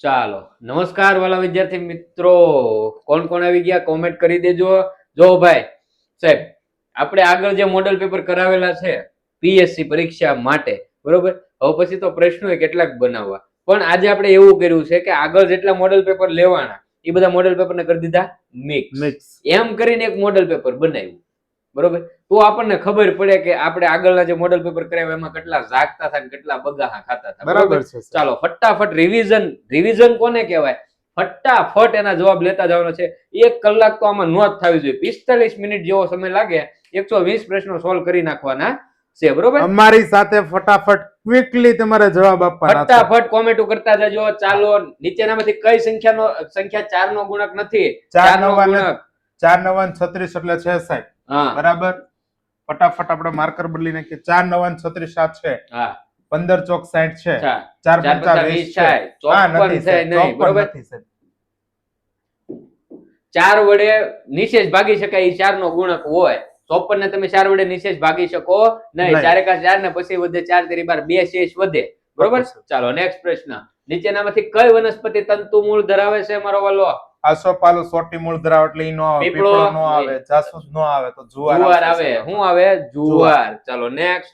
ચાલો નમસ્કાર વાલા વિદ્યાર્થી મિત્રો, કોણ કોણ આવી ગયા કોમેન્ટ કરી દેજો. જો ભાઈ સાહેબ, આપણે આગળ જે મોડેલ પેપર કરાવેલા છે પીએસસી પરીક્ષા માટે, બરોબર, હવે પછી તો પ્રશ્નો કેટલાક બનાવવા, પણ આજે આપણે એવું કર્યું છે કે આગળ જેટલા મોડેલ પેપર લેવાના એ બધા મોડેલ પેપરને કરી દીધા મિક્સ. એમ કરીને એક મોડેલ પેપર બનાવ્યું, બરોબર. તો આપણને ખબર પડે કે આપણે આગળના જે મોડેલ પેપર કરાવ્યા એમાં કેટલા જાગતા હતા કેટલા બગાહા ખાતા હતા, બરાબર. ચાલો ફટાફટ રિવિઝન કોને કહેવાય, ફટાફટ એના જવાબ લેતા જવાનો છે. 1 કલાક તો આમાં નોંધ થવી જોઈએ. 45 મિનિટ જેવો સમય લાગે, 120 પ્રશ્નો સોલ્વ કરી નાખવાના છે, બરોબર. અમારી સાથે ફટાફટ ક્વિકલી તમારે જવાબ આપવાના છે. ફટાફટ કોમેન્ટો કરતા જજો. ચાલો, નીચેનામાંથી કઈ સંખ્યા 4 નો ગુણક નથી? 4 નો ગુણક 4 9 36 એટલે 6 સાહેબ. બરાબર. ફટાફટ આપણે માર્કર બદલી નાખીએ. 4 9 36 આ છે. હા. 15 ચોક 60 છે. 4 5 20 છે. 54 છે નહીં, બરોબર. 4 વડે નિશેષ ભાગી શકાય, એ 4 નો ગુણક હોય. 54 ને તમે 4 વડે નિશેષ ભાગી શકો નહીં. 4 એકા 4 ને પછી વધે 4 તેરી 12, 2 શેષ વધે, બરોબર. ચાલો નેક્સ્ટ પ્રશ્ન. નીચેનામાંથી કઈ વનસ્પતિ તંતુ મૂળ ધરાવે છે મારો વાલો? આસોપાલવ સોટી મૂળ ધરાવે એટલે ઈ નો આવે, પીપળો નો આવે, જાસૂસ નો આવે, તો જુવાર આવે. શું આવે? જુવાર. ચાલો નેક્સ્ટ.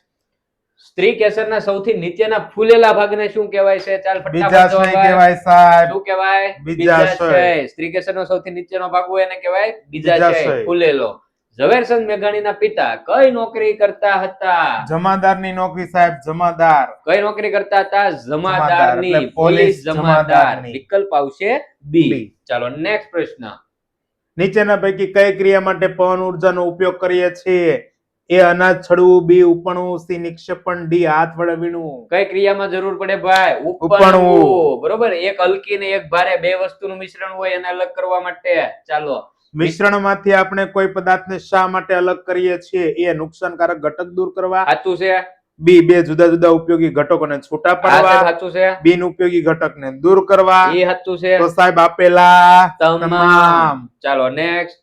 સ્ત્રી કેસરના સૌથી નીચેના ફૂલેલા ભાગને શું કહેવાય છે? ચાલ ફટાફટ જવાબ કહેવાય સાહેબ. શું કહેવાય? બીજાશય. સ્ત્રી કેસરનો સૌથી નીચેનો ભાગ હોય એને કહેવાય બીજાશય, ફૂલેલો. ઝવેરચંદ મેઘાણીના પિતા કઈ નોકરી કરતા હતા? જમાદારની નોકરી સાહેબ. જમાદાર. કઈ નોકરી કરતા હતા? જમાદારની, પોલીસ જમાદાર. વિકલ્પ આવશે બી. ચાલો નેક્સ્ટ પ્રશ્ન. નીચેના પૈકી કઈ ક્રિયા માટે પવન ઉર્જાનો ઉપયોગ કરીએ છીએ? એ અનાજ છડવું, બી ઉપણવું, સી નિક્ષેપણ, ડી હાથ વડે વીણવું. કઈ ક્રિયામાં જરૂર પડે ભાઈ? ઉપણવું, બરોબર. એક હલકી ને એક ભારે બે વસ્તુનું મિશ્રણ હોય એને અલગ કરવા માટે. ચાલો, મિશ્રણમાંથી આપણે કોઈ પદાર્થને શા માટે અલગ કરીએ છીએ? એ નુકસાનકારક ઘટક દૂર કરવા. સાચું છે. બી બે જુદા જુદા ઉપયોગી ઘટકોને છૂટા પાડવા. સાચું છે. બિન ઉપયોગી ઘટકને દૂર કરવા. એ સાચું છે. તો સાહેબ આપેલા તમામ. ચાલો નેક્સ્ટ.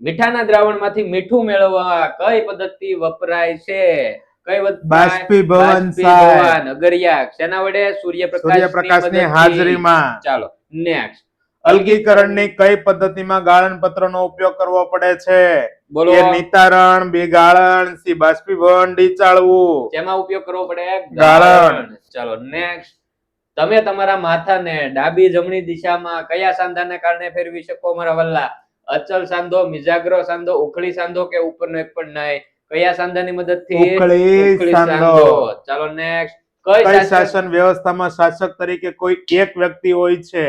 મીઠાના દ્રાવણમાંથી મીઠું મેળવવા કઈ પદ્ધતિ વપરાય છે? કઈ બાષ્પીભવન. અગરિયા શેના વડે? સૂર્યપ્રકાશની હાજરીમાં. ચાલો નેક્સ્ટ. અલગીકરણની કઈ પદ્ધતિમાં ગાળણ પત્રનો ઉપયોગ કરવો પડે છે? બોલો. એ નિતારણ, બી ગાળણ, સી બાષ્પીભવન, ડી ચાળવું. શેમાં ઉપયોગ કરવો પડે? ગાળણ. ચાલો નેક્સ્ટ. તમે તમારા માથાને ડાબી જમણી દિશામાં કયા સાંધાને કારણે ફેરવી શકો મારા વલ્લા? અચલ સાંધો, મિજાગ્ર સાંધો, ઉખળી સાંધો કે ઉપરનો એક પણ નહીં? કયા સાંધાની મદદથી? ઉખળી સાંધો. ચાલો નેક્સ્ટ. કઈ શાસન વ્યવસ્થામાં શાસક તરીકે કોઈ એક વ્યક્તિ હોય છે?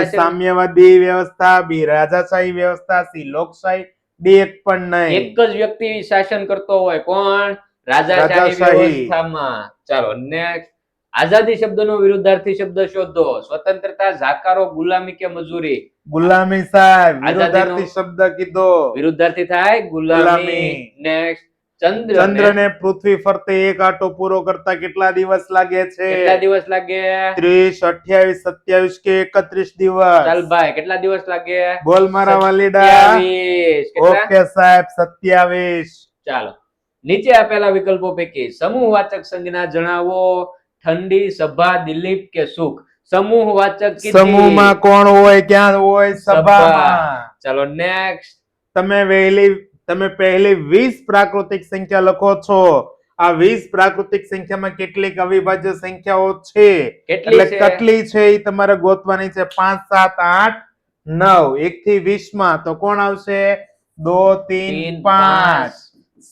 એ સામ્યવાદી વ્યવસ્થા, બી રાજાશાહી વ્યવસ્થા, સી લોકશાહી, ડી એક પણ નહીં? એક જ વ્યક્તિ શાસન કરતો હોય. કોણ? રાજાશાહી વ્યવસ્થામાં. ચાલો નેક્સ્ટ. આઝાદી શબ્દનો વિરુદ્ધાર્થી શબ્દ શોધો. સ્વતંત્રતા, જાકારો, ગુલામી કે મજૂરી? ગુલામી સાહેબ. વિરુદ્ધાર્થી શબ્દ કીધો. વિરુદ્ધાર્થી થાય ગુલામી. નેક્સ્ટ. ચંદ્રને પૃથ્વી ફરતે એક આંટો પૂરો કરતા કેટલા દિવસ લાગે છે? કેટલા દિવસ લાગે? 30, 28, 27 કે 31 દિવસ? ચાલ ભાઈ, કેટલા દિવસ લાગે? બોલ મારા વાલીડા. 27. ઓકે સાહેબ, 27. ચાલો, નીચે આપેલા વિકલ્પો પૈકી સમૂહવાચક સંજ્ઞા જણાવો. ઠંડી, સભા, દિલીપ કે સુખ? સમૂહવાચક કીધી. સમૂહમાં કોણ હોય? ક્યાં હોય? સભામાં. ચાલો નેક્સ્ટ. તમે પહેલી 20 પ્રાકૃતિક સંખ્યા લખો છો. આ 20 પ્રાકૃતિક સંખ્યામાં કેટલીક અવિભાજ્ય સંખ્યાઓ છે? કેટલી છે એ તમારે ગોતવાની છે. 5 7 8 9. 1 થી 20 માં તો કોણ આવશે? 2 3 5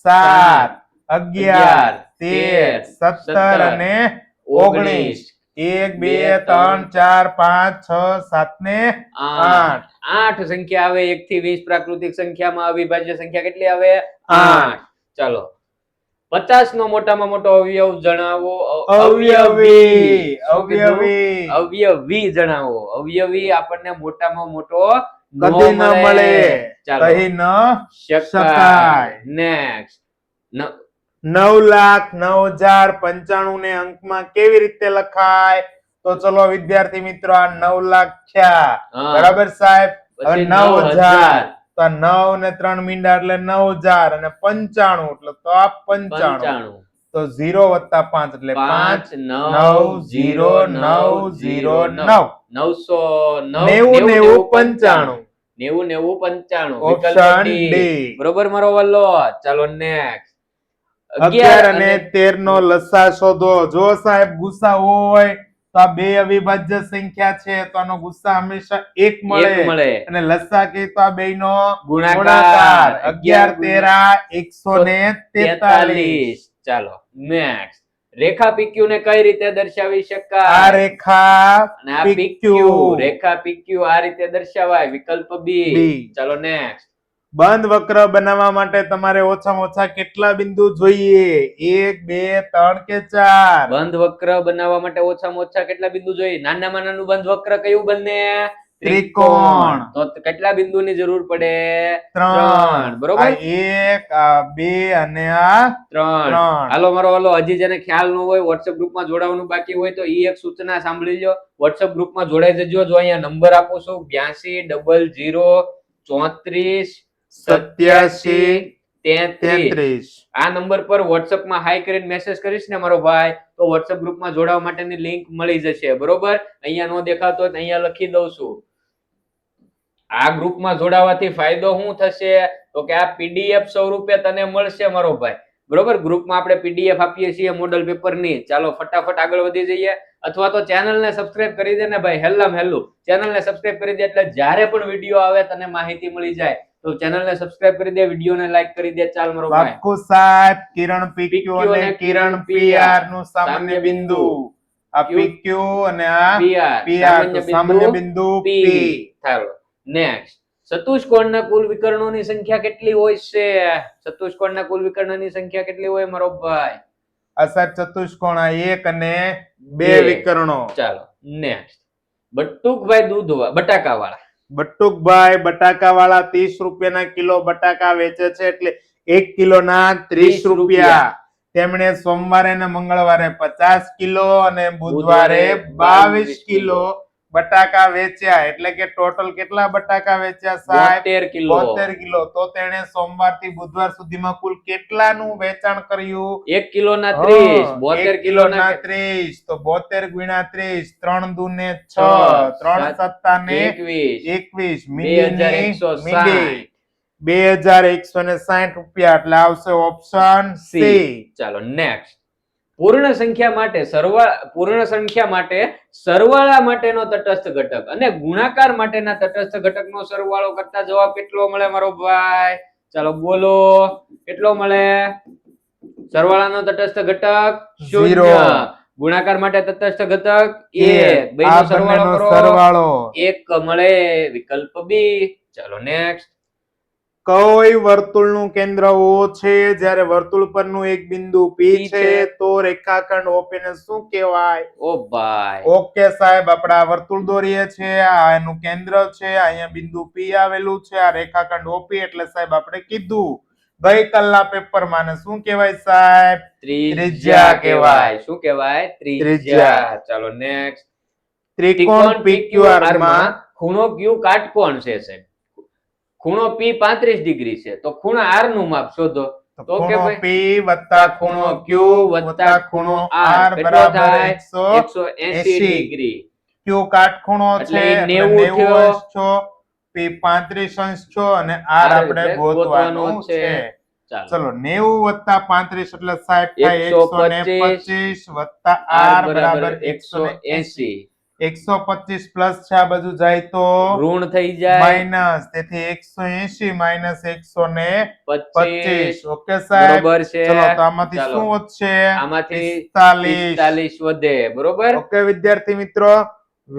7 11 13 17 અને 19. 1 2 3 4 5 6 7 ને 8. 8 સંખ્યા આવે. 1 થી 20 પ્રાકૃતિક સંખ્યામાં અવિભાજ્ય સંખ્યા કેટલી આવે? 8. ચાલો, 50 નો મોટામાં મોટો અવયવ જણાવો. અવયવી જણાવો. અવયવી આપણને મોટામાં મોટો કદી ન મળે, કહી ન શકાય. નેક્સ્ટ. 9,09,095 ને અંકમાં કેવી રીતે લખાય? તો ચલો વિદ્યાર્થી મિત્રો, આ 9 લાખ થયા, બરાબર સાહેબ. હવે 9,000 તો 9 ને 3 મીંડા એટલે 9,000 અને 95 એટલે તો આ 95. તો 0 વત્તા 5 એટલે 5 90909 90 90 95 ઓપ્શન ડી. બરોબર મારો વલ્લો. ચાલો નેક્સ્ટ. 11 અને 13 નો લસા શોધો. જો સાહેબ ગુસ્સા હોય તો આ બે અવિભાજ્ય સંખ્યા છે તો આનો ગુસ્સા હંમેશા 1 મળે અને લસા કે તો આ બેયનો ગુણાકાર. 11 13 143. ચાલો નેક્સ્ટ. રેખા PQ ને કઈ રીતે દર્શાવી શકાય? આ રેખા અને આ PQ. રેખા PQ આ રીતે દર્શાવાય. વિકલ્પ બી. ચાલો નેક્સ્ટ. બંધ વક્ર બનાવવા માટે તમારે ઓછામાં ઓછા કેટલા બિંદુ જોઈએ? 1 2 3 કે 4? બંધ વક્ર બનાવવા માટે ઓછામાં ઓછા કેટલા બિંદુ જોઈએ? નાનામાં નાનું બંધ વક્ર કયું બને? ત્રિકોણ. તો કેટલા બિંદુની જરૂર પડે? 3. બરોબર. 1 આ 2 અને આ 3. હાલો મારો વાલો, હજી જેને ખ્યાલ ન હોય WhatsApp ગ્રુપમાં જોડાવાનું બાકી હોય તો ઈ એક સૂચના સાંભળી લો. WhatsApp ગ્રુપમાં જોડાઈ જજો. જો અહીંયા નંબર આપું છું 820034 આ નંબર પર WhatsApp માં હાઈ કરીને મેસેજ કરીશ ને મારો ભાઈ, તો WhatsApp ગ્રુપમાં જોડાવા માટેની લિંક મળી જશે. બરોબર. અહીંયા નો દેખાતો હોય તો અહીંયા લખી દઉં છું. આ ગ્રુપમાં જોડાવાથી ફાયદો શું થશે? તો કે આ PDF સ્વરૂપે તને મળશે મારો ભાઈ. બરોબર. ગ્રુપમાં આપણે PDF આપીએ છીએ મોડલ પેપરની. ચાલો ફટાફટ આગળ વધી જઈએ. અથવા તો ચેનલને સબસ્ક્રાઇબ કરી દે ને ભાઈ. હેલ્લું ચેનલને સબસ્ક્રાઇબ કરી દે એટલે જ્યારે પણ વિડીયો આવે તને માહિતી મળી જાય. તો ચેનલને સબસ્ક્રાઇબ કરી દે, વિડીયોને લાઈક કરી દે. ચાલ મારો ભાઈ. બાકુ સાહેબ કિરણ PQ અને કિરણ PR નું સામાન્ય બિંદુ. આ PQ અને આ PR તો સામાન્ય બિંદુ P. ચાલો નેક્સ્ટ. ચતુષ્કોણના કુલ વિકર્ણોની સંખ્યા કેટલી હોય છે? ચતુષ્કોણના કુલ વિકર્ણોની સંખ્યા કેટલી હોય મારો ભાઈ? આ સાહેબ ચતુષ્કોણ આ 1 અને 2 વિકર્ણો. ચાલો નેક્સ્ટ. બટુકભાઈ બટાકાવાળા. બટુકભાઈ બટાકાવાળા 30 રૂપિયાના કિલો બટાકા વેચે છે એટલે 1 કિલોના 30 રૂપિયા. તેમણે સોમવારે અને મંગળવારે 50 કિલો અને બુધવારે 22 કિલો બટાકા વેચ્યા. એટલે કે ટોટલ કેટલા બટાકા વેચ્યા સાહેબ? 72 કિલો. તો તેણે સોમવાર થી બુધવાર સુધીમાં કુલ કેટલાનું વેચાણ કર્યું? 1 કિલોના 30. 72 કિલોના 30. તો 72 ગુણ્યા 30. 3 દુને 6. 3 સત્તા ને 21. મીંડી 2160 રૂપિયા. એટલે આવશે ઓપ્શન સી. ચાલો નેક્સ્ટ. પૂર્ણ સંખ્યા માટે સરવાળા માટેનો તટસ્થ ઘટક અને ગુણાકાર માટેના તટસ્થ ઘટકનો સરવાળો કરતા જવાબ કેટલો મળે મારો ભાઈ? ચાલો બોલો, કેટલો મળે? સરવાળાનો તટસ્થ ઘટક 0. ગુણાકાર માટે તટસ્થ ઘટક 1. બેનો સરવાળો કરો 1 મળે. વિકલ્પ બી. ચાલો નેક્સ્ટ. કોઈ વર્તુળનું કેન્દ્ર O છે જ્યારે વર્તુળ પરનું એક બિંદુ P છે તો રેખાખંડ OP ને શું કહેવાય? ઓ ભાઈ. ઓકે સાહેબ, આપણે આ વર્તુળ દોરીએ છીએ, આ એનું કેન્દ્ર છે, અહીંયા બિંદુ P આવેલું છે, આ રેખાખંડ OP. એટલે સાહેબ આપણે કીધું ગઈકાલના પેપરમાં ને શું કહેવાય સાહેબ? ત્રિજ્યા કહેવાય. શું કહેવાય? ત્રિજ્યા. ચાલો નેક્સ્ટ. ત્રિકોણ PQR માં ખૂણો Q કાટકોણ છે સાહેબ. ખૂણો P 35 ડિગ્રી છે તો ખૂણા R નું માપ શોધો. તો કે ખૂણો P વત્તા ખૂણો Q વત્તા ખૂણો R બરાબર 180 ડિગ્રી. Q કાટખૂણો છે એટલે 90 અંશ છો, P 35 અંશ છો અને R આપણે ગોતવાનું છે. ચલો 90 વત્તા 35 એટલે સાહેબ થાય 125 વત્તા R બરાબર 180. 125 પ્લસ છે આ બધું જાય તો ઋણ થઈ જાય, માઈનસ. તેથી 180 માઈનસ 125. ઓકે સાહેબ, બરોબર છે. ચલો તો આમાંથી શું વધશે? આમાંથી 45 વધે. બરોબર. ઓકે વિદ્યાર્થી મિત્રો,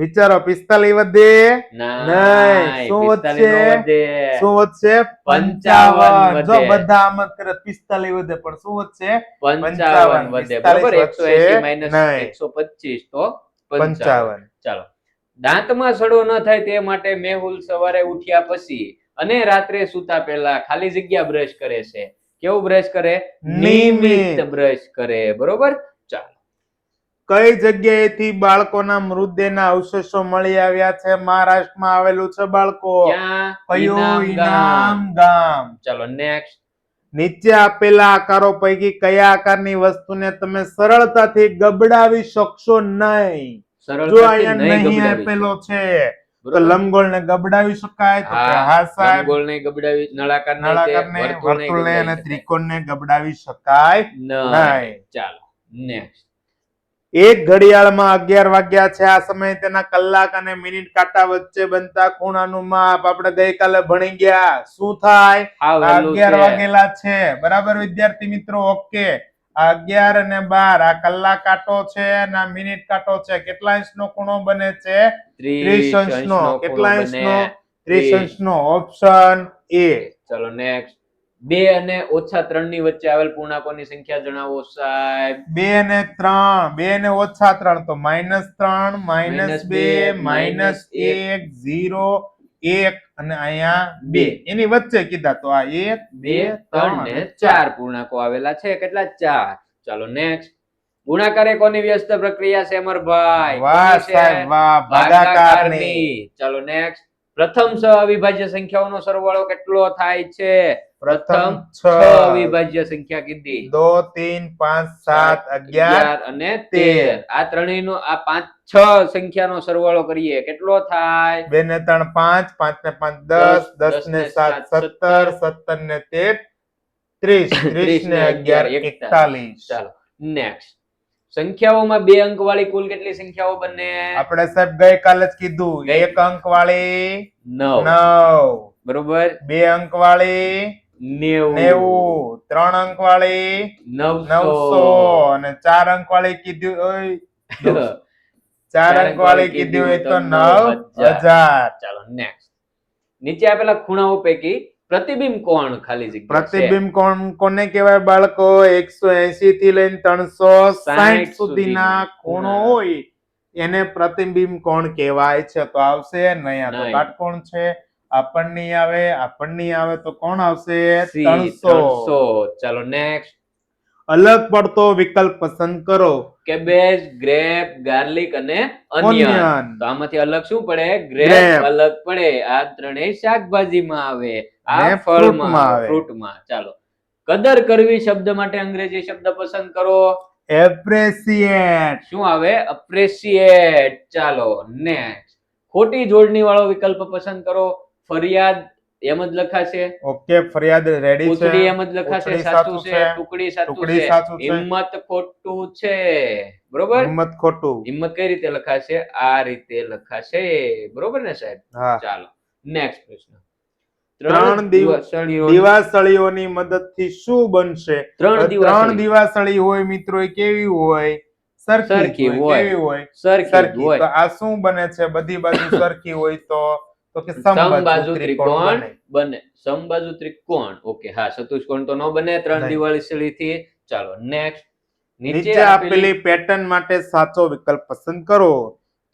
વિચારો 45 વધે? નહીં. શું વધશે? શું વધશે? 55. જો બધા આમ જ કરે 45 વધે પણ શું વધશે? 55 વધે. બરોબર. 180 માઈનસ 125 તો 55. ચાલો. દાંતમાં સડો ન થાય તે માટે મેહુલ સવારે ઉઠ્યા પછી અને રાત્રે સૂતા પહેલા ખાલી જગ્યા બ્રશ કરે છે. કેવું બ્રશ કરે? નિયમિત બ્રશ કરે. બરોબર. ચાલો. કઈ જગ્યાએથી બાળકોના મૃતદેહના અવશેષો મળી આવ્યા છે? મહારાષ્ટ્રમાં આવેલું છે બાળકો. કયું? ઇનામ ગામ. ચાલો નેક્સ્ટ. નીચે આપેલા આકારો પૈકી કયા આકારની વસ્તુને તમે સરળતાથી ગબડાવી શકશો નહીં? જો સરળતાથી અહીંયા નહીં નહીં ગબડાવી આપેલો છે તો બરોબર? લંબગોળ ને ગબડાવી શકાય? તો કે હા, હા સાહેબ. લંબગોળને ગબડાવી, નળાકારને તે, નળાકારને, વર્તુળને વર્તુળને ગબડાવી અને શકાય ત્રિકોણને ગબડાવી શકાય નહીં. નહીં. ચાલો નેક્સ્ટ. એક ઘડિયાળમાં 11 વાગ્યા છે. આ સમયે તેના કલાક અને મિનિટ કાંટા વચ્ચે બનતા ખૂણાનું માપ આપણે ગઈકાલે ભણી ગયા. શું થાય? આ આ વહેલું 11 છે. વાગેલા છે. બરાબર વિદ્યાર્થી મિત્રો? ઓકે. આ 11 અને 12 આ કલાક કાંટો છે અને આ મિનિટ કાંટો છે. કેટલા અંશનો ખૂણો બને છે? 30 અંશનો. કેટલા અંશનો? 30 અંશનો. Option A. ચલો નેક્સ્ટ. 2 અને -3 ની વચ્ચે આવેલ પૂર્ણાંકોની સંખ્યા જણાવો સાહેબ. 2 અને 3, 2 અને -3 તો -3, -2, -1, 0, 1 અને અહીંયા 2. એની વચ્ચે કીધા તો આ 1, 2, 3 ને 4 પૂર્ણાંકો આવેલા છે. કેટલા? 4. ચાલો નેક્સ્ટ. ગુણાકાર એ કોની વ્યસ્ત પ્રક્રિયા છે અમરભાઈ? વાહ કોની છે? સાહેબ વાહ, ભાગાકારની. ભાગાકારની. ચાલો નેક્સ્ટ. પ્રથમ 6 અવિભાજ્ય સંખ્યાઓનો સરવાળો કેટલો થાય છે? પ્રથમ 6 અવિભાજ્ય સંખ્યા કીધી. 2, 3, 5, 7, 11 અને 13. આ ત્રણેયનો આ 5, 6 સંખ્યાનો સરવાળો કરીએ કેટલો થાય? 2 ને 3 5, 5 ને 5 10, 10 ને 7 17, 17 ને 30, 30 ને 11 41. ચાલો નેક્સ્ટ. સંખ્યાઓમાં 2 અંક વાળી કુલ કેટલી સંખ્યાઓ બને? આપણે સાહેબ ગઈકાલે જ કીધું 1 અંક વાળી 9. 9, બરોબર. 2 અંક વાળી 90, 3 અંક વાળી 900 અને 4 અંક વાળી કીધું હોય 4 અંક વાળી કીધી હોય તો 9000. ચાલો નેક્સ્ટ. નીચે આપેલા ખૂણાઓ પૈકી પ્રતિબિંબ કોણ ખાલી જગ્યા છે? પ્રતિબિંબ કોણ કોને કહેવાય બાળકો? 180 થી લઈને 360 સુધીના ખૂણો હોય એને પ્રતિબિંબ કોણ કહેવાય છે. તો આવશે નહીં. આ તો કાટકોણ છે. આપણની આવે તો કોણ આવશે? 300. ચાલો નેક્સ્ટ. અલગ પડતો વિકલ્પ પસંદ કરો. કેબેજ, ગ્રેપ, ગાર્લિક અને Onion. ઓનિયન. તો આમાંથી અલગ શું પડે? Grape. ગ્રેપ અલગ પડે. આ ત્રણેય શાકભાજીમાં આવે, આ ને ફળમાં fruitમાં આવે. ફ્રૂટમાં. ચાલો. કદર કરવી શબ્દ માટે અંગ્રેજી શબ્દ પસંદ કરો. એપ્રેસિએટ. શું આવે? અપ્રેશિએટ. ચાલો નેક્સ્ટ. ખોટી જોડણી વાળો વિકલ્પ પસંદ કરો. ફરિયાદ એમ જ લખાશે. ઓકે, ફરિયાદ રેડી છે. પૂછડી એમ જ લખાશે. પૂછડી સાચું સાચું છે. છે. ટુકડી સાચું ટુકડી છે. સાચું છે. હિંમત ખોટું છે. બરોબર. હિંમત ખોટું. હિંમત કઈ રીતે લખાશે? આ રીતે લખાશે. બરોબર ને સાહેબ? હા. ચાલો નેક્સ્ટ પ્રશ્ન. 3 દિવાસળીઓની મદદથી શું બનશે? 3 દિવાસળી હોય મિત્રો એ કેવી હોય? સરખી હોય. કેવી હોય? સરખી. તો આ શું બને છે? બધી બાજુ સરખી હોય તો કે સમબાજુ ત્રિકોણ બને. સમબાજુ ત્રિકોણ. ઓકે, હા. ચતુષ્કોણ તો ન બને 3 દિવાસળીથી. ચાલો નેક્સ્ટ. નીચે આપેલી પેટર્ન માટે સાચો વિકલ્પ પસંદ કરો.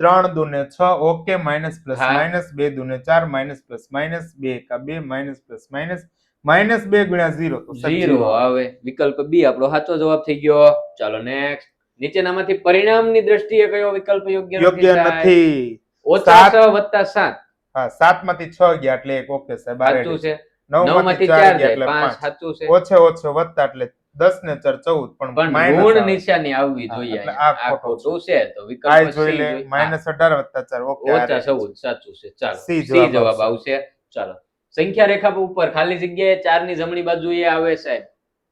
3 દુને 6. Okay. Minus plus minus 2 દુને 4 minus plus minus 2 એકા 2 માઇનસ પ્લસ માઇનસ -2 ગુણ્યા 0 તો 0 આવે. વિકલ્પ બી આપણો સાચો જવાબ થઈ ગયો. ચાલો નેક્સ્ટ. નીચેનામાંથી પરિણામની દ્રષ્ટિએ કયો વિકલ્પ યોગ્ય નથી? ઓછા 6 વત્તા 7. હા, 7 માંથી 6 ગયા એટલે 1. ઓકે સાહેબ, સાચું છે. 9 માંથી 4 ગયા એટલે 5. સાચું છે. ઓછે વત્તા એટલે 10 ને 4 14 પણ ઋણ નિશાની આવવી જોઈએ. એટલે આ ખોટું છે. તો વિકલ્પ આ જોઈ લે. -18 વત્તા 4. ઓકે, ઓછા 14 સાચું છે. ચાલો સી સી જવાબ આવશે. ચાલો. સંખ્યા રેખા ઉપર ખાલી જગ્યાએ 4 ની જમણી બાજુએ આવે સાહેબ.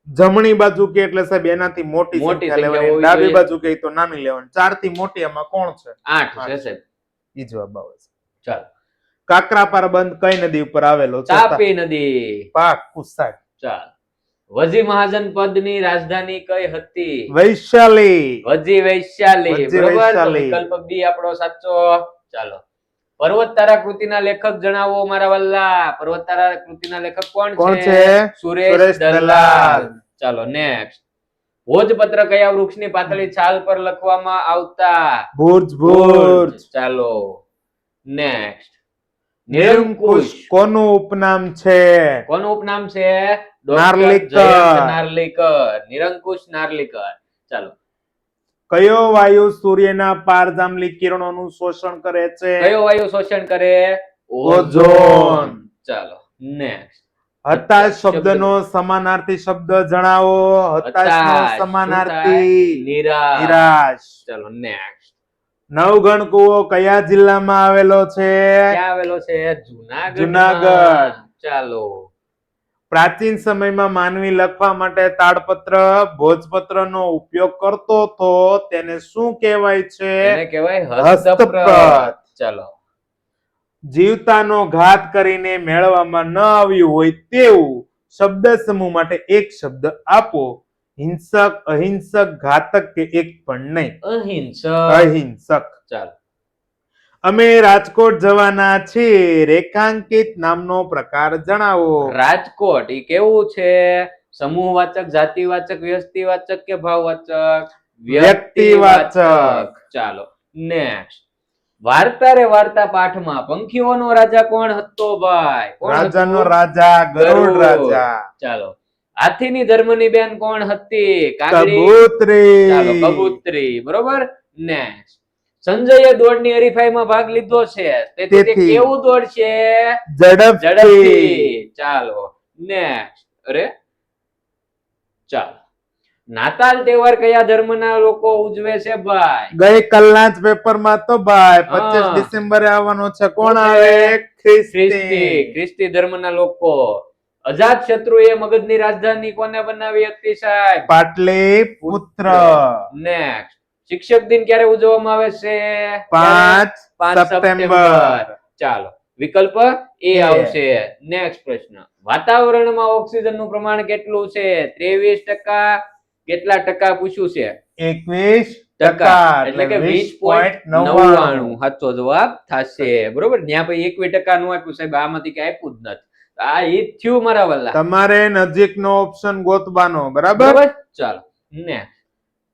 જમણી બાજુ કે એટલે સાહેબ એનાથી મોટી સંખ્યા લેવાની. ડાબી બાજુ કે તો નાની લેવાની. 4 થી મોટી આમાં કોણ છે? 8 છે સાહેબ. ઈ જવાબ આવે છે. ચાલો. કાકરાપાર બંધ કઈ નદી ઉપર આવેલો છે? તાપી નદી. પાક્કું સાહેબ. ચાલો. વજી મહાજન પદની રાજધાની કઈ હતી? વૈશાલી. વજી વૈશાલી. બરોબર. તો વિકલ્પ બી આપણો સાચો. ચાલો. પર્વત તારા કૃતિના લેખક જણાવો મારા વલ્લા. પર્વત તારા કૃતિના લેખક કોણ છે? સુરેશ દલાલ. ચાલો નેક્સ્ટ. ભોજપત્ર કયા વૃક્ષની પાતળી છાલ પર લખવામાં આવતા? ભુર્જ. ચાલો નેક્સ્ટ. નિરંકુશ કોનું ઉપનામ છે? કોનું ઉપનામ છે? નાર્લિકર. નિરંકુશ નાર્લિકર. ચાલો. કયો વાયુ સૂર્યના પારજાંબલી કિરણોનું શોષણ કરે છે? કયો વાયુ શોષણ કરે? ઓઝોન. ચાલો નેક્સ્ટ. હતાશ શબ્દનો સમાનાર્થી શબ્દ જણાવો. હતાશનો હતાશ. સમાનાર્થી નિરાશ. નિરાશ. ચલો નેક્સ્ટ. નવઘણ કૂવો કયા જિલ્લામાં આવેલો છે? ક્યાં આવેલો છે? જુનાગઢ. જુનાગઢ. ચાલો. પ્રાચીન સમયમાં માનવી લખવા માટે તાડપત્ર ભોજપત્રનો ઉપયોગ કરતો હતો, તેને શું કહેવાય છે? એને કહેવાય હસ્તપ્રત. હસ્તપ્રત. ચાલો. જીવતાનો ઘાત કરીને મેળવવામાં ન આવ્યું હોય તેવું શબ્દ સમૂહ માટે એક શબ્દ આપો. હિંસક, અહિંસક, ઘાતક કે એક પણ નહીં? અહિંસક. અહિંસક. ચાલો. અમે રાજકોટ જવાના છીએ, રેખાંકિત નામનો પ્રકાર જણાવો. રાજકોટ ઈ કેવું છે? સમૂહવાચક, જાતિવાચક, વ્યક્તિવાચક કે ભાવવાચક? વ્યક્તિવાચક. ચાલો નેક્સ્ટ. વાર્તા રે વાર્તા પાઠમાં પંખીઓનો રાજા કોણ હતો ભાઈ? કોણ રાજાનો હતું? રાજા ગરુડ ગરુડ. રાજા. ચાલો. હાથીની ધર્મની બેન કોણ હતી? કાગડી. કબૂતરી. ચાલો કબૂતરી. બરોબર. નેક્સ્ટ. સંજયે દોડની હરીફાઈમાં ભાગ લીધો છે, તેથી તે તેથી. કેવું દોડ છે? ઝડપથી. ઝડપથી. ચાલો નેક્સ્ટ. અરે ચાલો. નાતાલ તહેવાર કયા ધર્મના લોકો ઉજવે છે ભાઈ? ગઈ કલના જ પેપરમાં તો ભાઈ 25 હા. ડિસેમ્બરે આવવાનો છે. કોણ કોણ આવે? ખ્રિસ્તી. ખ્રિસ્તી. ખ્રિસ્તી ધર્મના લોકો. અજાત શત્રુએ મગધની રાજધાની કોને બનાવી હતી સાહેબ? પાટલીપુત્ર. નેક્સ્ટ. શિક્ષક દિન ક્યારે ઉજવવામાં આવે છે? 5 5 સપ્ટેમ્બર. ચાલો. વિકલ્પ એ આવશે. નેક્સ્ટ પ્રશ્ન. વાતાવરણમાં ઓક્સિજનનું પ્રમાણ કેટલું છે? 23%. કેટલા ટકા પૂછ્યું છે? 21%. એટલે કે 20.99 સાચો જવાબ થશે. બરોબર. ત્યાં પછી 21% નું આપ્યું સાહેબ, આમાંથી કઈ આપ્યું જ નથી. આ ઈ જ થયું મારા વાલા. તમારે નજીકનો ઓપ્શન ગોતવાનો. બરાબર. બરાબર. ચાલો નેક્સ્ટ.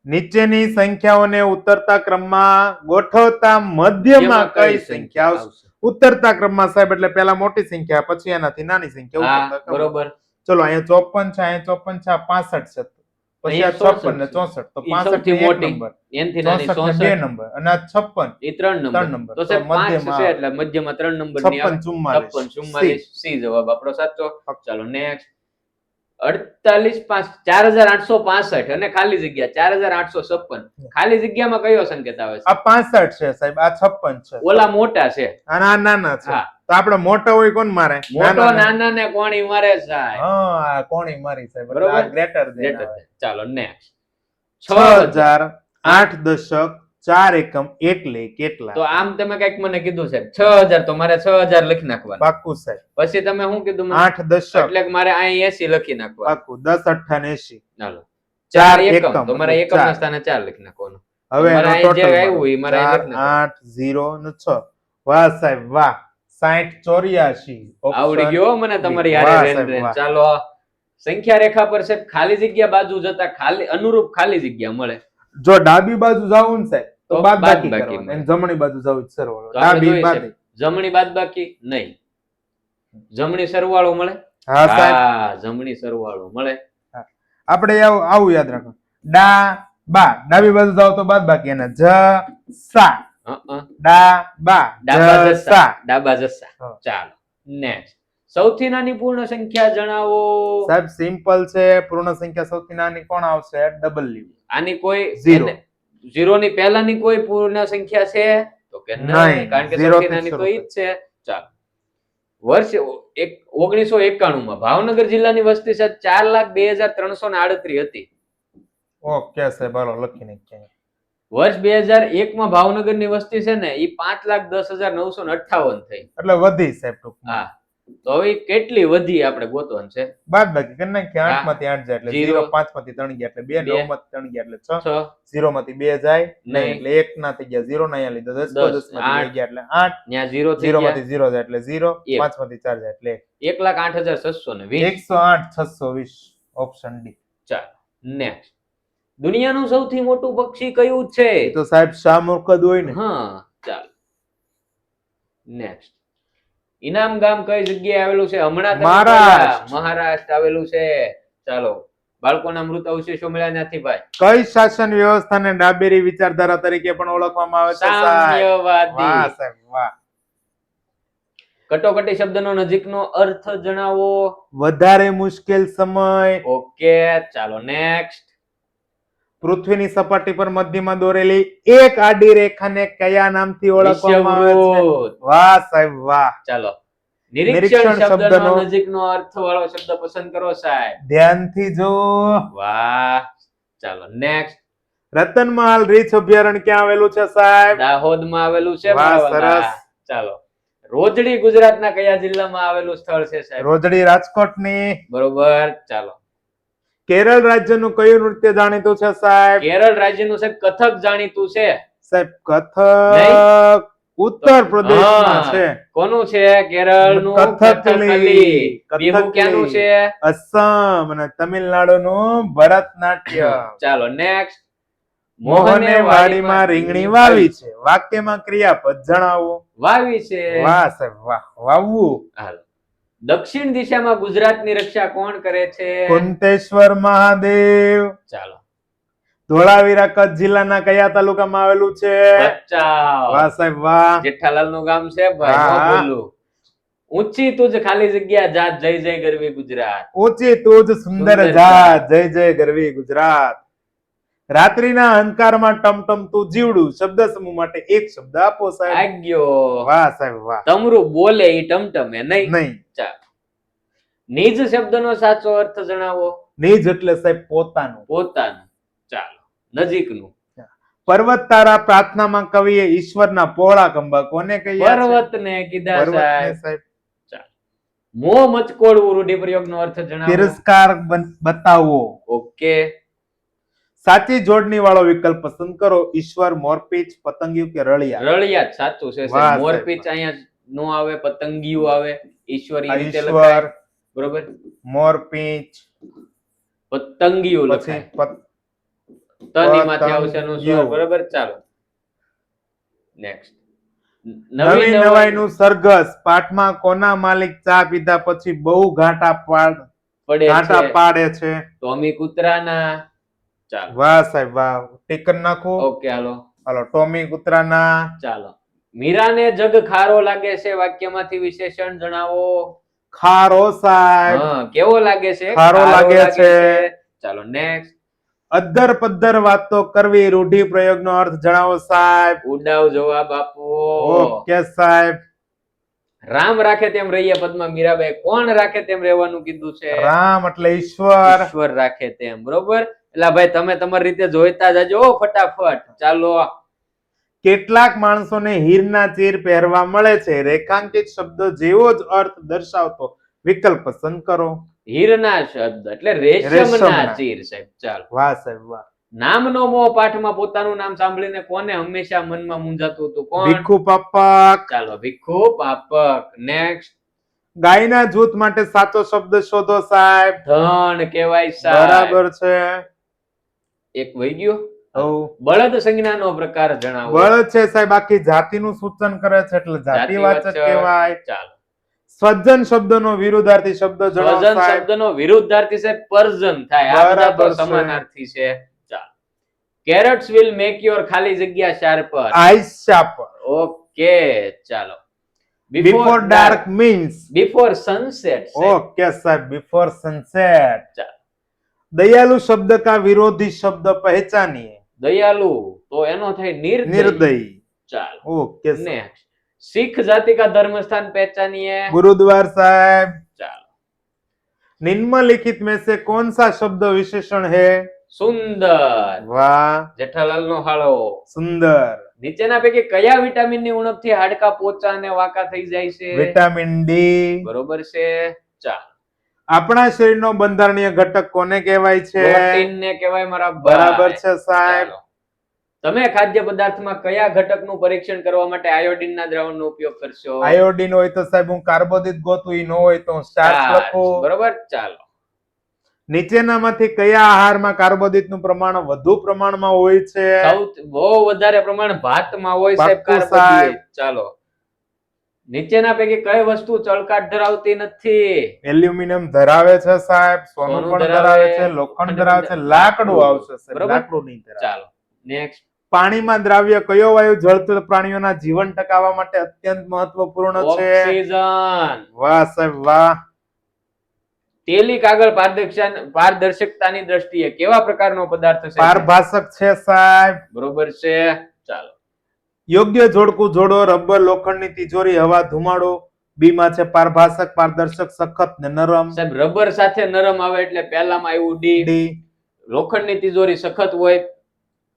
નીચેની સંખ્યાઓને ઉતરતા ક્રમમાં ગોઠવતા મધ્યમાં કઈ સંખ્યા આવશે? ઉતરતા ક્રમમાં સાહેબ એટલે પહેલા મોટી સંખ્યા, પછી એનાથી નાની સંખ્યા હા ઉતરતા ક્રમમાં. બરોબર. ચલો અહીંયા 54 છે, અહીંયા 54 છે, પછી આ 56 ને 64, તો ઈ 65 સૌથી ને એક મોટી. નંબર, એનથી નાની 64 ને 64. બે નંબર, અને આ 56 એ 3 ત્રણ નંબર. નંબર. તો તો સાહેબ 5 મધ્યમાં છે એટલે મધ્યમાં 3 નંબર ની આવે. 56 56 44 44 સી જવાબ આપણો સાચો. ચાલો નેક્સ્ટ. 48,4865 અને ખાલી જગ્યા 4856. ખાલી જગ્યામાં કયો સંકેત આવે છે? આ 65 છે સાહેબ, આ 56 છે. ઓલા મોટા છે. અને આ નાના છે. હા. તો આપણે મોટા હોય કોણ મારે? મોટો નાના ને કોણી મારે સાહેબ. હા, આ કોણી મારી સાહેબ. એટલે બરોબર. આ ગ્રેટર ધેન Greater આવે. than. ચાલો નેક્સ્ટ. 6008 દશક 4 એકમ એટલે કેટલા? તો આમ તમે કઈક મને કીધું છે 6000, તો મારે 6000 લખી નાખવાનું. પાક્કું સાહેબ. પછી તમે શું કીધું મને? 8 દશક એટલે કે મારે અહીં 80 લખી નાખવાનું. પાક્કું. 10 8 ને 80. ચાલો. 4 4 એકમ, તો મારે એટલે એકમ ના ચાર. સ્થાને 4 લખી નાખવાનું. હવે મારે એનો અહીં જે ટોટલ આવ્યું એ મારે અહીં લખી 4 8 0 ને 6. વાહ સાહેબ વાહ. 60 84. આવડી ગયો મને તમારી વાહ હારે સાહેબ, રેન. વાહ. ચાલો. સંખ્યા રેખા પર છે ખાલી જગ્યા બાજુ જતા ખાલી અનુરૂપ ખાલી જગ્યા મળે. જો ડાબી બાજુ જાવું ને સાહેબ તો તો બાદબાકી બાદબાકી કરવાનું, મળે. અને જમણી બાજુ જાવું તો સરવાળો. તો આપણે ડાબી જોઈએ છે. બાદી. જમણી બાદબાકી નહીં. જમણી સરવાળો મળે. હા સાહેબ. હા, જમણી સરવાળો મળે. આપણે આવું યાદ રાખો. ડાબી બાજુ જાવ તો બાદબાકી, અને જ સા ડાબા ડાબા જસા. ડાબા જસા. હા. ચાલો નેક્સ્ટ. સૌથી નાની પૂર્ણ સંખ્યા જણાવો. સાહેબ સિમ્પલ છે. પૂર્ણ સંખ્યા સૌથી નાની કોણ આવશે? W. આની કોઈ Zero. 0 ની પહેલાની કોઈ પૂર્ણ સંખ્યા છે? તો કે નહીં. નહીં, કારણ કે Zero સૌથી થી નાની શરૂ તો ઈ જ છે. ચાલો. વર્ષ 1991 માં ભાવનગર જિલ્લાની વસ્તી છે 4,02,338 હતી. ઓકે સાહેબ, હાલો લખી નાખીએ. વર્ષ 2001 માં ભાવનગરની વસ્તી છે ને ઈ 5,10,958 થઈ. એટલે વધી સાહેબ ટૂંકમાં. હા, તો હવે ઈ કેટલી વધી આપણે ગોતવાનું છે. બાદબાકી કરી નાખીએ. હા. 8 માંથી 8 જાય એટલે Zero. 0, 5 માંથી 3 ગયા એટલે 2, બે. 9 માંથી 3 ગયા એટલે 6, 6 0 માંથી 2 જાય નહીં. નહીં એટલે 1 ના થઈ ગયા 0 ના અહીંયા લીધો 10, 10, 10 માંથી 2 ગયા એટલે 8, ન્યા 0 થઈ 0 ગયા. માંથી 0 જાય એટલે 0, એક. 5 માંથી 4 જાય એટલે 1,08,620. 108 620. Option D. ચાલો નેક્સ્ટ. દુનિયાનું સૌથી મોટું પક્ષી કયું છે? એ તો સાહેબ શામુકદ હોય ને. હા, ચાલો નેક્સ્ટ. ઇનામ ગામ કઈ જગ્યાએ આવેલું છે? હમણાં તમે મહારાષ્ટ્ર. બોલ્યા, મહારાષ્ટ્ર આવેલું છે. ચાલો. બાળકોના મૃત અવશેષો મળ્યા નથી ભાઈ. કઈ શાસન વ્યવસ્થાને ડાબેરી વિચારધારા તરીકે પણ ઓળખવામાં આવે છે સાહેબ? સામ્યવાદી. વાહ સાહેબ વાહ. કટોકટી શબ્દનો નજીકનો અર્થ જણાવો. વધારે મુશ્કેલ સમય. ઓકે, ચાલો નેક્સ્ટ. પૃથ્વીની સપાટી પર મધ્યમાં દોરેલી એક આડી રેખાને કયા નામથી ઓળખવામાં આવે છે? વિષુવવૃત્ત. વાહ સાહેબ વાહ. ચાલો, નિરીક્ષણ નિરીક્ષણ શબ્દનો શબ્દનો નજીકનો અર્થ વાળો શબ્દ પસંદ કરો સાહેબ. ધ્યાનથી જો. વાહ. ચાલો નેક્સ્ટ. રતનમહાલ રીંછ અભયારણ્ય ક્યાં આવેલું છે સાહેબ? દાહોદમાં આવેલું છે. વાહ, મારા વાલા. સરસ. ચાલો, રોજડી ગુજરાતના કયા જિલ્લામાં આવેલું સ્થળ છે સાહેબ? રોજડી રાજકોટની. બરોબર. ચાલો, કેરળ રાજ્યનું કયું નૃત્ય જાણીતું છે સાહેબ? કેરળ રાજ્યનું સાહેબ કથક જાણીતું છે. સાહેબ કથક ઉત્તર પ્રદેશમાં હા. છે. કોનું છે? કેરળનું કથકલી. બિહુ ક્યાંનું છે? અસમ અને તમિલનાડુનું ભરતનાટ્યમ. ચાલો નેક્સ્ટ. મોહને વાડીમાં રીંગણી વાવી છે. વાક્યમાં ક્રિયાપદ જણાવો. વાવી છે. વાહ સાહેબ વાહ. વાવવું. હાલો. દક્ષિણ દિશામાં ગુજરાતની રક્ષા કોણ કરે છે? કુંતેશ્વર મહાદેવ. ચાલો, ધોળાવીરા કચ્છ જિલ્લાના કયા તાલુકામાં આવેલું છે? ભચાઉ. વાહ સાહેબ વાહ. જેઠાલાલ નું ગામ છે ભાઈ. હા. ન ભૂલું. ઊંચી તુજ ખાલી જગ્યા જાત જય જય ગરવી ગુજરાત. ઊંચી તુજ સુંદર સુંદર જાત જય જય ગરવી ગુજરાત. રાત્રિના અંધકારમાં ટમટમતું જીવડું શબ્દ સમૂહ માટે એક શબ્દ આપો સાહેબ. આગ્યો. વાહ સાહેબ વાહ. તમરું બોલે ઈ ટમટમે નહીં. નહીં. ચાલો, નિજ શબ્દનો સાચો અર્થ જણાવો. નિજ એટલે સાહેબ પોતાનું. પોતાનું. ચાલો, નજીકનું. પર્વત તારા પ્રાર્થનામાં કવિએ ઈશ્વરના પોળા ખંભા કોને કહ્યા છે? પર્વતને કીધા પર્વતને સાહેબ. સાહેબ. મોં મચકોડવું રૂઢિપ્રયોગનો અર્થ જણાવો. તિરસ્કાર બતાવવો. ઓકે. સાચી જોડણી વાળો વિકલ્પ પસંદ કરો. ઈશ્વર, મોરપીંછ, પતંગિયું કે રળિયા? રળિયા જ સાચું છે વાહ, સાહેબ. સાહેબ, મોરપીંછ અહીંયા નો આવે, પતંગિયું આવે, ઈશ્વર ઈ રીતે ઈશ્વર, લખાય. બરોબર. મોરપીંછ, પતંગિયું પછી લખાય. તની માથે આવશે અનુસ્વાર. પતંગિયું. બરોબર. ચાલો નેક્સ્ટ. નવી નવાઈનું સરઘસ પાઠમાં કોના માલિક ચા પીધા પછી બહુ ઘાટા પાડે છે? ટોમી કૂતરાના. ચાલો. વાહ સાહેબ વાહ. ટીકન નાખો. ઓકે, હાલો. હાલો, ટોમી કૂતરાના. ચાલો, મીરાને જગ ખારો લાગે છે. વાક્યમાંથી વિશેષણ જણાવો. ખારો સાહેબ. હા, કેવો લાગે છે? ખારો લાગે છે. ચાલો નેક્સ્ટ. અદ્ધર પદ્ધર વાતો કરવી રૂઢિપ્રયોગનો અર્થ જણાવો સાહેબ. ઉડાવ જવાબ આપો. ઓકે સાહેબ. રામ રાખે તેમ રહીએ પદમાં મીરાબાઈ કોણ રાખે તેમ રહેવાનું કીધું છે? રામ એટલે ઈશ્વર. ઈશ્વર રાખે તેમ. બરોબર. એટલે ભાઈ તમે તમારી રીતે જોઈતા જાજો ફટાફટ. ચાલો, કેટલાક માણસોને હીરના ચીર પહેરવા મળે છે. રેખાંકિત શબ્દ જેવો જ અર્થ દર્શાવતો વિકલ્પ પસંદ કરો. હીરના શબ્દ એટલે રેશમના ચીર સાહેબ. ચાલો. વાહ સાહેબ વાહ. નામનો મોહ પાઠમાં પોતાનું નામ સાંભળીને કોને હંમેશા મનમાં મૂંઝાતું હતું? કોણ? ભીખુ પાપક. ચાલો, ભીખુ પાપક. નેક્સ્ટ. ગાયના જૂથ માટે સાચો શબ્દ શોધો સાહેબ. ધન કહેવાય સાહેબ. બરાબર છે. એક વહી ગયો. હઉ. બળદ સંજ્ઞાનો પ્રકાર જણાવો. બળદ છે સાહેબ આખી જાતિનું સૂચન કરે છે એટલે જાતિવાચક કહેવાય. ચાલો. સ્વજન શબ્દનો વિરુદ્ધાર્થી શબ્દ જણાવો સ્વજન સાહેબ. શબ્દનો વિરુદ્ધાર્થી સાહેબ પરજન થાય. આ બધા તો બરાબર છે. સમાનાર્થી છે. ચાલો. કેરટ્સ વિલ મેક યોર ખાલી જગ્યા શાર્પર. Eyes sharper. ઓકે. ચાલો. Before dark means. Before sunset. Okay સાહેબ. Before sunset. ચાલો. દયાલુ શબ્દ કા વિરોધી શબ્દ પહેચાનીએ. દયાલુ તો એનો થાય નિર્દયી. ચાલો. ઓકે. નેક્સ્ટ. सिख जाति का धर्म स्थान पहचानिए. गुरुद्वार साहब. चलो. निम्नलिखित में से कौन सा शब्द विशेषण है? सुंदर. वाह. जेठालाल नो हाळो. सुंदर. નીચેના પૈકી કયા વિટામિનની ઉણપથી હાડકા પોચા અને વાંકા થઈ જાય છે? Vitamin D. બરોબર છે. ચાલો. આપણા શરીરનો બંધારણીય ઘટક કોને કહેવાય છે? પ્રોટીન ને કહેવાય મારા ભાઈ. બરાબર છે સાહેબ. તમે ખાદ્ય પદાર્થમાં કયા ઘટકનું પરીક્ષણ કરવા માટે આયોડિનના દ્રાવણનો ઉપયોગ કરશો? આયોડિન હોય તો સાહેબ હું કાર્બોદિત ગોતું, ઈ ન હોય તો સ્ટાર્ચ લખું. બરોબર. ચાલો. નીચેનામાંથી કયા આહારમાં કાર્બોદિતનું પ્રમાણ વધુ પ્રમાણમાં હોય છે? સૌથી બહુ વધારે પ્રમાણ ભાતમાં હોય સાહેબ કાર્બોદિત. ચાલો. નીચેના પૈકી કઈ વસ્તુ ચળકાટ ધરાવતી નથી? એલ્યુમિનિયમ ધરાવે છે સાહેબ, સોનું પણ ધરાવે છે, લોખંડ ધરાવે છે, લાકડું આવશે સાહેબ, લાકડું નહીં ધરાવે. ચાલો નેક્સ્ટ. પાણીમાં દ્રાવ્ય કયો વાયુ જળચર પ્રાણીઓના જીવન ટકાવવા માટે અત્યંત મહત્વપૂર્ણ છે? ઓક્સિજન. વાહ સાહેબ વાહ. તેલી કાગળ પારદર્શકતાની દ્રષ્ટિએ કેવા પ્રકારનો પદાર્થ છે? પારભાષક છે સાહેબ. બરોબર છે. ચાલો. યોગ્ય જોડકું જોડો. રબર, લોખંડની તિજોરી, હવા, ધુમાડો. બી માં છે પારભાષક, પારદર્શક, સખત ને નરમ. સાહેબ રબર સાથે નરમ આવે એટલે પહેલામાં આવ્યું ડી. ડી. લોખંડની તિજોરી સખત હોય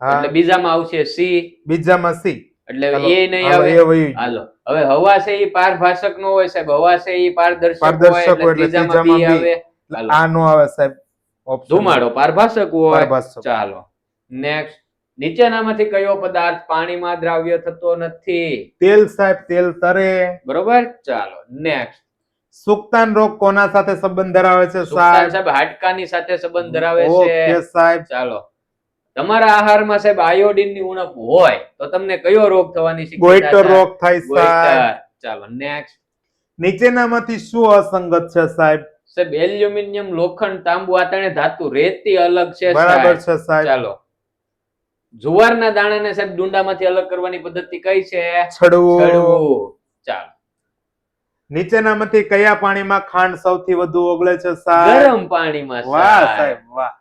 હા. એટલે બીજામાં આવશે સી. બીજામાં સી. એટલે હાલો, એ નહીં હાલો, આવે. એ વયું ગયું. હાલો હવે હવા છે એ પારભાષક નો હોય સાહેબ, હવા છે એ પારદર્શક હોય પારદર્શક એટલે હોય એટલે ત્રીજામાં ત્રીજામાં બી બી. આવે. હાલો. આ નો આવે સાહેબ ઓપ્શન. ધુમાડો પારભાષક હોય. પારભાષક. ચાલો નેક્સ્ટ. નીચેનામાંથી કયો પદાર્થ પાણીમાં દ્રાવ્ય થતો નથી? તેલ સાહેબ, તેલ તરે. બરોબર. ચાલો નેક્સ્ટ. સુક્તાન રોગ કોના સાથે સંબંધ ધરાવે છે સુક્તાન સાહેબ? સાહેબ હાડકાની સાથે સંબંધ ધરાવે છે. ઓકે સાહેબ. ચાલો તમારા આહારમાં સાહેબ આયોડિન ની ઉણપ હોય તો તમને કયો રોગ થવાની શક્યતા ગોઈટર છે? રોગ થાય સાહેબ. ગોઈટર. ચાલો નેક્સ્ટ. નીચેનામાંથી શું અસંગત છે સાહેબ? સાહેબ એલ્યુમિનિયમ, લોખંડ, તાંબુ આ ત્રણે ધાતુ રેતી અલગ છે બરાબર સાહેબ. છે સાહેબ. ચાલો જુવારના દાણાને સાહેબ ડુંડામાંથી અલગ કરવાની પદ્ધતિ કઈ છે? છડવું. છડવું. ચાલો નીચેનામાંથી કયા પાણીમાં ખાંડ સૌથી વધુ ઓગળે છે સાહેબ? ગરમ પાણીમાં. વાહ સાહેબ વાહ.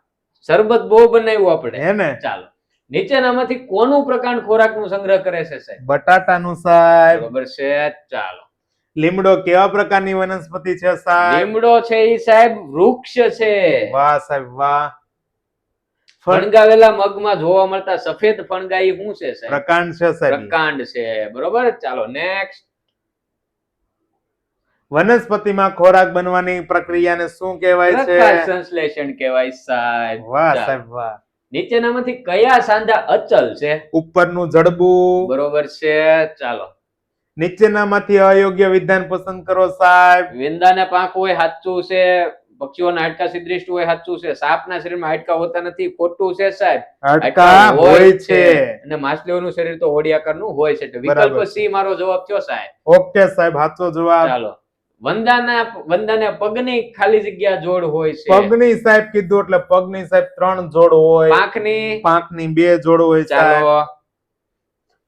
શરબત બહુ બનાવ્યું આપણે. હે ને? ચાલો નીચેનામાંથી કોનું પ્રકાંડ ખોરાકનું સંગ્રહ કરે છે સાહેબ? બટાટાનું સાહેબ. બરોબર છે. ચાલો લીમડો કેવા પ્રકારની વનસ્પતિ છે સાહેબ? લીમડો છે એ સાહેબ વૃક્ષ છે. વાહ સાહેબ વાહ. ફણગાવેલા મગમાં જોવા મળતા સફેદ ફણગા ઈ શું છે સાહેબ? પ્રકાંડ છે સાહેબ. પ્રકાંડ છે. બરોબર. ચાલો નેક્સ્ટ. વનસ્પતિમાં ખોરાક બનવાની પ્રક્રિયાને શું કહેવાય છે? પ્રકાશ સંશ્લેષણ કહેવાય સાહેબ. વાહ ચાલો. સાહેબ વાહ. નીચેનામાંથી કયા સાંધા અચલ છે? ઉપરનું જડબું. બરોબર છે. ચાલો નીચેનામાંથી અયોગ્ય વિધાન પસંદ કરો સાહેબ. વિંદાને પાંખ હોય સાચું છે. પક્ષીઓના હાડકા સિદ્ધિષ્ટ હોય સાચું છે. સાપના શરીરમાં હાડકા હોતા નથી ખોટું છે સાહેબ. હાડકા હોય છે. અને માછલીઓનું શરીર તો હોડી આકારનું હોય છે. એટલે બરાબર. વિકલ્પ સી મારો જવાબ થયો સાહેબ. ઓકે સાહેબ સાચો જવાબ. ચાલો વંદાને પગની ખાલી જગ્યા જોડ હોય છે. પગની સાહેબ કીધું એટલે પગની સાહેબ 3 જોડ હોય. પાંખની 2 જોડ હોય સાહેબ. ચાલો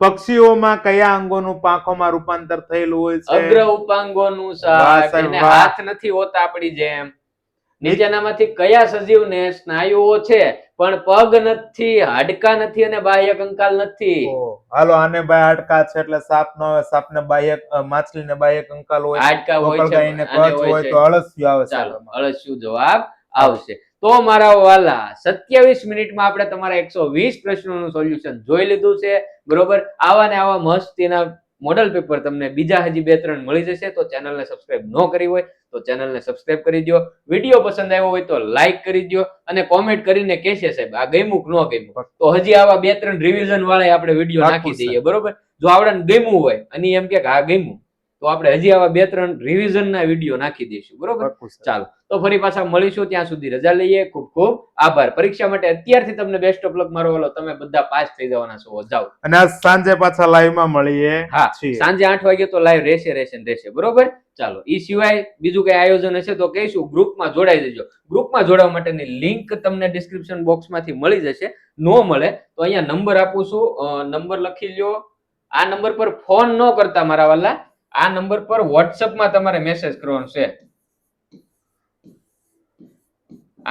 પક્ષીઓમાં કયા અંગોનું પાંખોમાં રૂપાંતર થયેલું હોય છે? અગ્ર ઉપાંગોનું વાહ સાહેબ. સાહેબ, એને વાહ. હાથ નથી હોતા આપણી જેમ. નીચેનામાંથી કયા સજીવને સ્નાયુઓ છે પણ પગ નથી, હાડકા નથી અને બાહ્ય કંકાલ નથી? ઓહ, હાલો આને બાય હાડકા છે એટલે સાપ નો આવે. સાપને બાહ્ય, માછલીને બાહ્ય કંકાલ હોય. હાડકા હોય છે ગોકળગાયને આને કચ હોય છે. તો અળસિયું આવે ચાલો સાહેબ. અળસિયું જવાબ આવશે. તો મારા વાલા 27 મિનિટમાં આપણે તમારા 120 પ્રશ્નોનું સોલ્યુશન જોઈ લીધું છે. બરોબર. આવા ને આવા મસ્તીના મોડલ પેપર તમને બીજા હજી 2-3 મળી જશે. તો ચેનલને સબસ્ક્રાઇબ ન કરી હોય તો ચેનલને સબસ્ક્રાઇબ કરી દો. વિડીયો પસંદ આવ્યો હોય તો લાઈક કરી દો અને કોમેન્ટ કરીને કહેશે સાહેબ આ ગમ્યું કે ન ગમ્યું. તો હજી આવા 2-3 રિવિઝન વાળા આપણે વિડીયો નાખી દઈએ. બરોબર. જો આવડાને ગમ્યું હોય અને એમ કે હા ગમ્યું તો આપણે હજી આવા 2-3 રિવિઝન ના વિડીયો નાખી દઈશું. બરોબર. ચાલો તો ફરી પાછા મળીશું. ત્યાં સુધી રજા લઈએ. ખૂબ ખૂબ આભાર. પરીક્ષા માટે અત્યારથી તમને બેસ્ટ ઓફ લક મારો વાલો. તમે બધા પાસ થઈ જવાના છો. જાઓ. અને આજ સાંજે પાછા લાઈવ માં મળીએ. હા સાંજે 8 વાગે તો લાઈવ રહેશે. બરોબર. ચાલો ઈ સિવાય બીજું કઈ આયોજન હશે તો કહીશું. ગ્રુપમાં જોડાઈ દેજો. ગ્રુપમાં જોડાવા માટેની લિંક તમને ડિસ્ક્રિપ્શન બોક્સમાંથી મળી જશે. નો મળે તો અહીંયા નંબર આપું છું. નંબર લખી લ્યો. આ નંબર પર ફોન ન કરતા મારા વાલા. આ નંબર પર વોટ્સઅપમાં તમારે મેસેજ કરવાનો છે.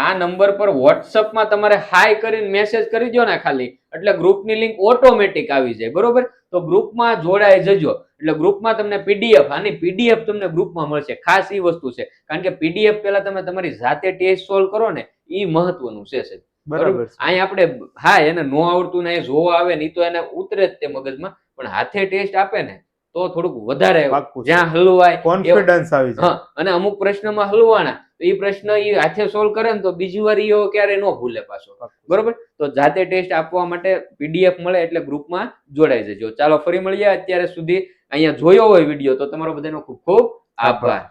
આ નંબર પર વોટ્સઅપમાં તમારે હાય કરીને મેસેજ કરી દો ને ખાલી, એટલે ગ્રુપની લિંક ઓટોમેટિક આવી જાય. બરોબર. તો ગ્રુપમાં જોડાઈ જજો. એટલે ગ્રુપમાં તમને પીડીએફ, આની પીડીએફ તમને ગ્રુપમાં મળશે. ખાસ ઈ વસ્તુ છે. કારણ કે પીડીએફ પહેલા તમે તમારી જાતે ટેસ્ટ સોલ્વ કરો ને ઈ મહત્વનું છે. બરોબર. અહીં આપણે હા એને નો આવડતું ને જોવા આવે ને તો એને ઉતરે જ તે મગજમાં, પણ હાથે ટેસ્ટ આપે ને તો થોડુંક વધારે જ્યાં હલવાય કોન્ફિડન્સ આવી જાય. અને અમુક પ્રશ્નમાં હલવાના તો એ પ્રશ્ન એ હાથે સોલ્વ કરે ને તો બીજી વાર ઈ ક્યારે ન ભૂલે પાછો. બરોબર. તો જાતે ટેસ્ટ આપવા માટે પીડીએફ મળે એટલે ગ્રુપમાં જોડાઈ જજો. ચાલો ફરી મળીએ. અત્યારે સુધી અહીંયા જોયો હોય વિડીયો તો તમારો બધાનો ખૂબ ખૂબ આભાર.